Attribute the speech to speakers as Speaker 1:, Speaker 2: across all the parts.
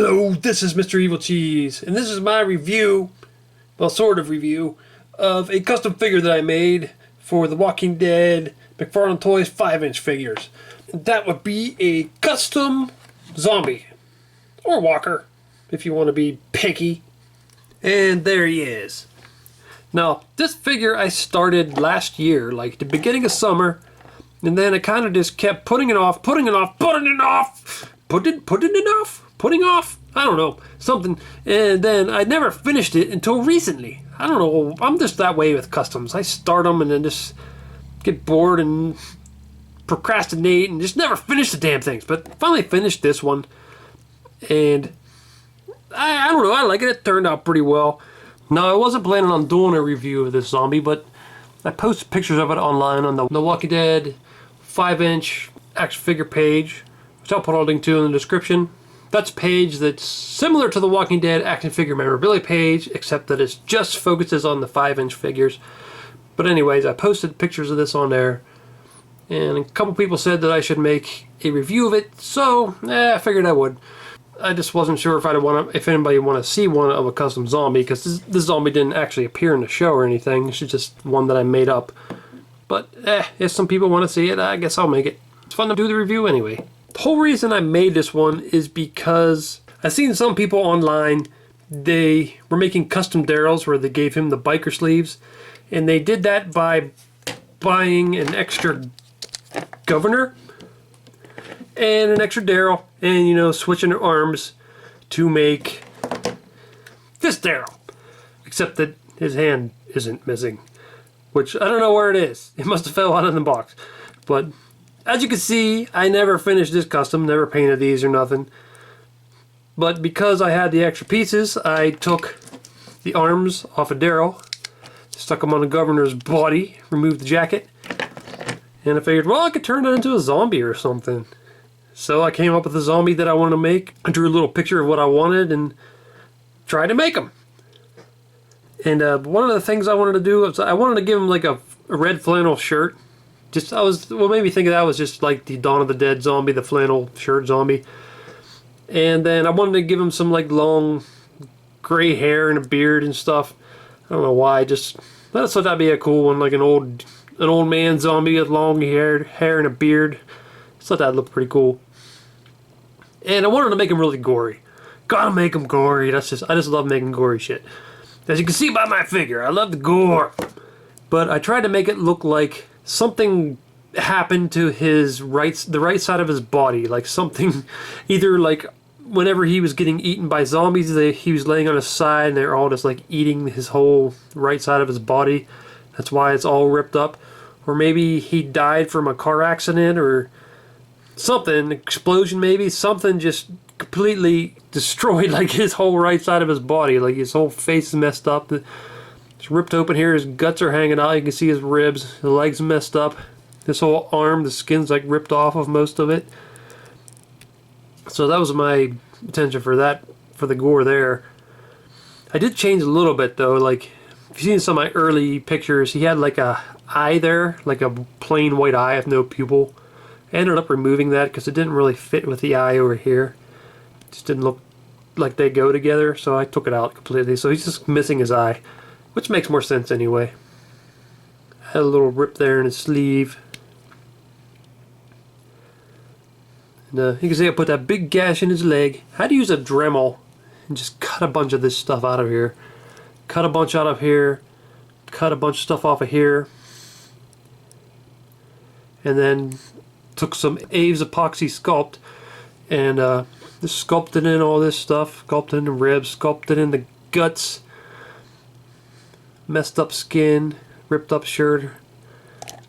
Speaker 1: Hello, this is Mr. Evilcheese, and this is my review, well, sort of review, of a custom figure that I made for the Walking Dead McFarlane Toys 5-inch figures. That would be a custom zombie, or walker, if you want to be picky. And there he is. Now, this figure I started last year, like the beginning of summer, and then I kind of just kept putting it off, putting off, I don't know, something, and then I never finished it until recently. I don't know, I'm just that way with customs. I start them and then just get bored and procrastinate and just never finish the damn things. But finally finished this one, and I don't know, I like it. It turned out pretty well. Now, I wasn't planning on doing a review of this zombie, but I posted pictures of it online on the Walking Dead 5-inch action figure page, which I'll put a link to in the description. That's a page that's similar to the Walking Dead action figure memorabilia page, except that it just focuses on the 5-inch figures. But anyways, I posted pictures of this on there, and a couple people said that I should make a review of it, so I figured I would. I just wasn't sure if anybody want to see one of a custom zombie, because this zombie didn't actually appear in the show or anything. It's just one that I made up. But if some people want to see it, I guess I'll make it. It's fun to do the review anyway. The whole reason I made this one is because I've seen some people online, they were making custom Darryls where they gave him the biker sleeves, and they did that by buying an extra governor and an extra Darryl, and, you know, switching their arms to make this Darryl. Except that his hand isn't missing, which I don't know where it is. It must have fell out of the box. But as you can see, I never finished this custom, never painted these or nothing. But because I had the extra pieces, I took the arms off of Darryl, stuck them on the governor's body, removed the jacket, and I figured, well, I could turn that into a zombie or something. So I came up with a zombie that I wanted to make. I drew a little picture of what I wanted and tried to make them. And one of the things I wanted to do was I wanted to give him like a red flannel shirt. What made me think of that was just like the Dawn of the Dead zombie, the flannel shirt zombie. And then I wanted to give him some like long gray hair and a beard and stuff. I don't know why, I thought that'd be a cool one, like an old man zombie with long hair and a beard. I thought that looked pretty cool. And I wanted to make him really gory. Gotta make him gory. I just love making gory shit. As you can see by my figure, I love the gore. But I tried to make it look like something happened to the right side of his body. Like something, either like whenever he was getting eaten by zombies, he was laying on his side and they're all just like eating his whole right side of his body. That's why it's all ripped up. Or maybe he died from a car accident or something, an explosion maybe, something just completely destroyed like his whole right side of his body. Like his whole face is messed up. It's ripped open here, his guts are hanging out, you can see his ribs, his legs messed up. This whole arm, the skin's like ripped off of most of it. So that was my intention for that, for the gore there. I did change a little bit though, like if you've seen some of my early pictures, he had like a eye there, like a plain white eye with no pupil. I ended up removing that because it didn't really fit with the eye over here. It just didn't look like they go together, so I took it out completely. So he's just missing his eye, which makes more sense anyway. Had a little rip there in his sleeve. And you can see I put that big gash in his leg. I had to use a Dremel and just cut a bunch of this stuff out of here. Cut a bunch out of here. Cut a bunch of stuff off of here. And then took some Aves epoxy sculpt and just sculpted in all this stuff. Sculpted in the ribs, sculpted in the guts. Messed up skin, ripped up shirt.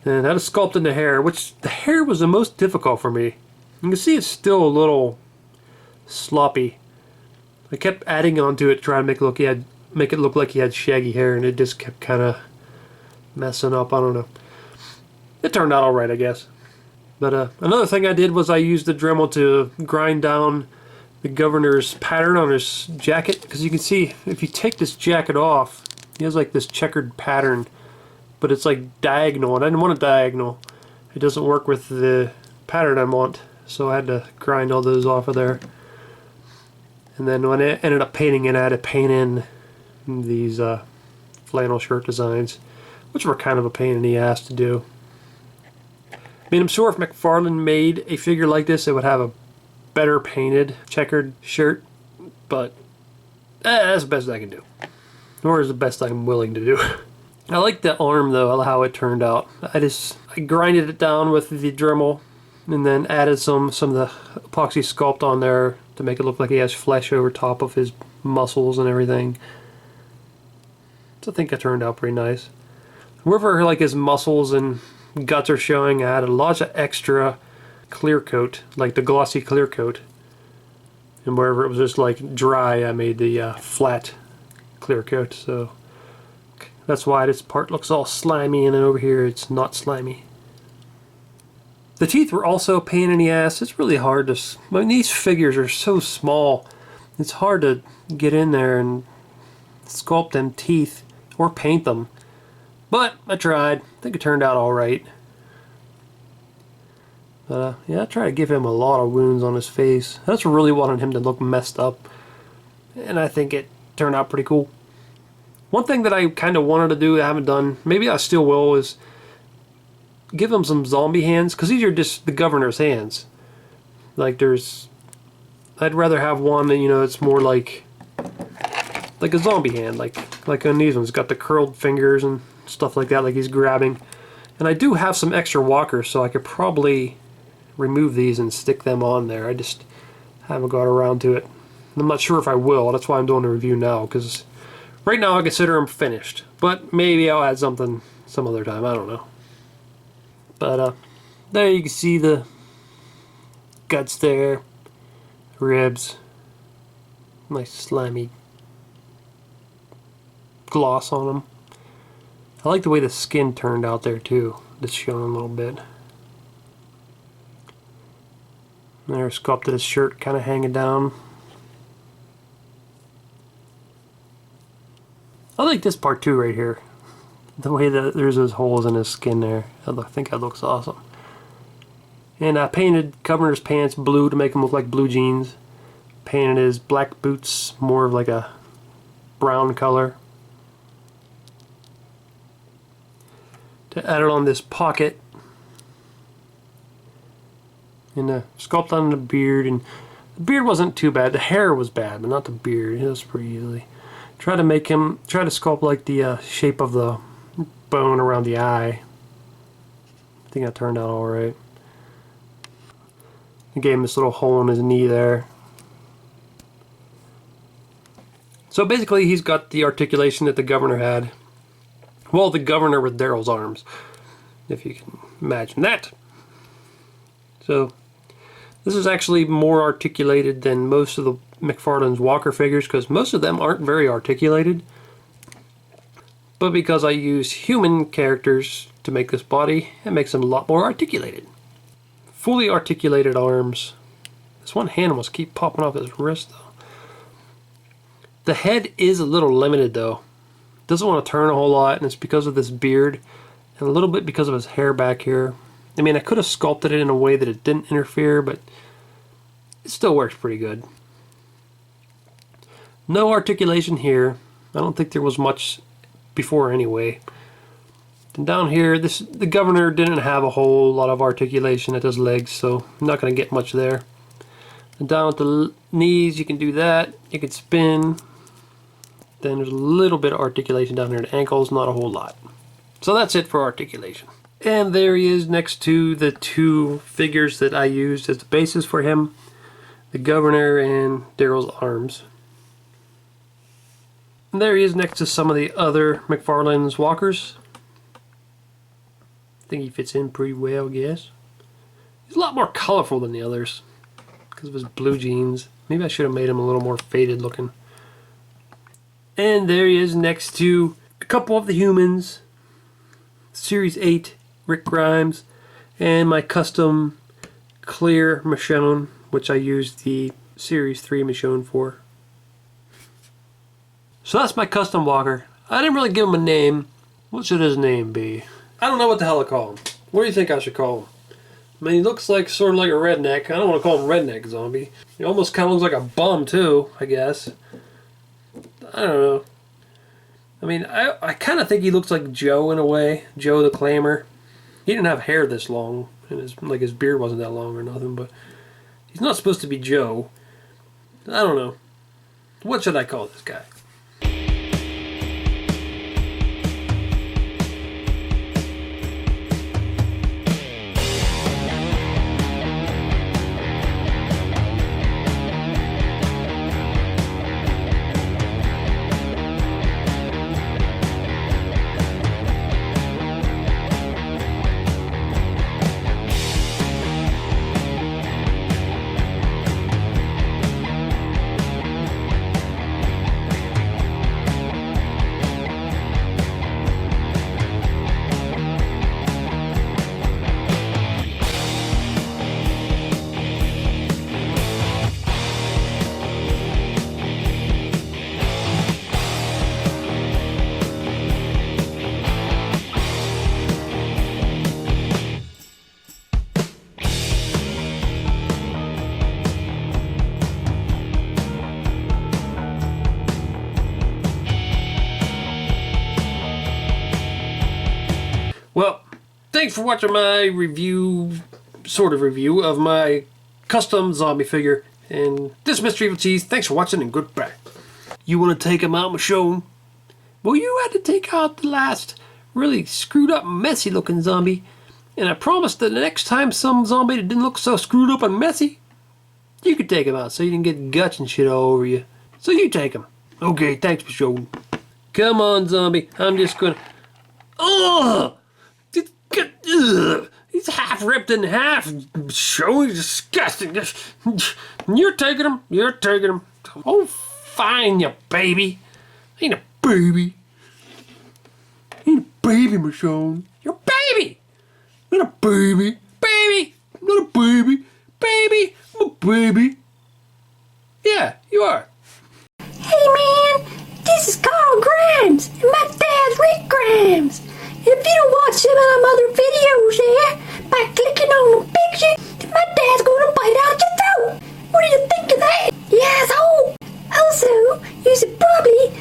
Speaker 1: And had to sculpt in the hair, which the hair was the most difficult for me. You can see it's still a little sloppy. I kept adding onto it to try to make it look like he had shaggy hair, and it just kept kind of messing up. I don't know. It turned out alright, I guess. But another thing I did was I used the Dremel to grind down the governor's pattern on his jacket, because you can see if you take this jacket off, he has like this checkered pattern, but it's like diagonal, and I didn't want it diagonal. It doesn't work with the pattern I want, so I had to grind all those off of there. And then when I ended up painting it, I had to paint in these flannel shirt designs, which were kind of a pain in the ass to do. I mean, I'm sure if McFarlane made a figure like this, it would have a better painted checkered shirt, but that's the best I can do. Or is the best I'm willing to do. I like the arm though, how it turned out. I grinded it down with the Dremel and then added some of the epoxy sculpt on there to make it look like he has flesh over top of his muscles and everything. So I think it turned out pretty nice. Wherever like his muscles and guts are showing, I added lots of extra clear coat, like the glossy clear coat. And wherever it was just like dry, I made the flat clear coat. So that's why this part looks all slimy, and then over here it's not slimy. The teeth were also a pain in the ass. It's really hard to... I mean, these figures are so small. It's hard to get in there and sculpt them teeth or paint them. But I tried. I think it turned out alright. But yeah, I tried to give him a lot of wounds on his face. I just really wanted him to look messed up. And I think it turned out pretty cool. One thing that I kind of wanted to do, I haven't done, maybe I still will, is give him some zombie hands, because these are just the governor's hands. Like I'd rather have one that, you know, it's more like a zombie hand, like on these ones, got the curled fingers and stuff like that, like he's grabbing. And I do have some extra walkers, so I could probably remove these and stick them on there. I just haven't got around to it. I'm not sure if I will. That's why I'm doing the review now, because right now I consider them finished. But maybe I'll add something some other time. I don't know. But there you can see the guts there, ribs, nice slimy gloss on them. I like the way the skin turned out there too, just showing a little bit. There, sculpted his shirt kind of hanging down. I like this part too right here. The way that there's those holes in his skin there. I think that looks awesome. And I painted Governor's pants blue to make them look like blue jeans. Painted his black boots more of like a brown color. To add it on this pocket. And sculpt on the beard. And the beard wasn't too bad. The hair was bad, but not the beard. It was pretty easily. Try to sculpt like the shape of the bone around the eye. I think that turned out alright. I gave him this little hole in his knee there. So basically he's got the articulation that the governor had. Well, the governor with Daryl's arms, if you can imagine that. So this is actually more articulated than most of the McFarlane's Walker figures, because most of them aren't very articulated. But because I use human characters to make this body, it makes them a lot more articulated. Fully articulated arms. This one hand must keep popping off his wrist though. The head is a little limited though. Doesn't want to turn a whole lot, and it's because of this beard and a little bit because of his hair back here. I mean, I could have sculpted it in a way that it didn't interfere, but it still works pretty good. No articulation here. I don't think there was much before anyway. And down here, the governor didn't have a whole lot of articulation at his legs, so I'm not going to get much there. And down at the knees, you can do that. You can spin. Then there's a little bit of articulation down here at the ankles, not a whole lot. So that's it for articulation. And there he is next to the two figures that I used as the basis for him. The governor and Daryl's arms. And there he is next to some of the other McFarlane's walkers. I think he fits in pretty well, I guess. He's a lot more colorful than the others because of his blue jeans. Maybe I should have made him a little more faded looking. And there he is next to a couple of the humans. Series 8, Rick Grimes, and my custom clear Michonne, which I used the Series 3 Michonne for. So that's my custom walker. I didn't really give him a name. What should his name be? I don't know what the hell to call him. What do you think I should call him? I mean, he looks like sort of like a redneck. I don't want to call him redneck zombie. He almost kind of looks like a bum too, I guess. I don't know. I mean, I kind of think he looks like Joe in a way. Joe the Clamor. He didn't have hair this long, and his beard wasn't that long or nothing, but he's not supposed to be Joe. I don't know. What should I call this guy? Well, thanks for watching my review, sort of review, of my custom zombie figure. And this is Mr. Evilcheese. Thanks for watching and goodbye. You want to take him out, Michonne? Well, you had to take out the last really screwed up, messy looking zombie. And I promised that the next time some zombie that didn't look so screwed up and messy, you could take him out so you didn't get guts and shit all over you. So you take him. Okay, thanks, Michonne. Come on, zombie. I'm just gonna... Ugh! He's half ripped in half. So disgusting. You're taking him. You're taking him. Oh, fine, you baby. Ain't a baby. Ain't a baby, Michonne. You're a baby. Not a baby. Baby. Not a baby. Baby. I'm a baby. Yeah, you are.
Speaker 2: Hey, man. This is Carl Grimes. And my dad's Rick Grimes. If you don't watch some of them other videos there, by clicking on the picture, my dad's gonna bite out your throat. What do you think of that, you asshole? Also, you should probably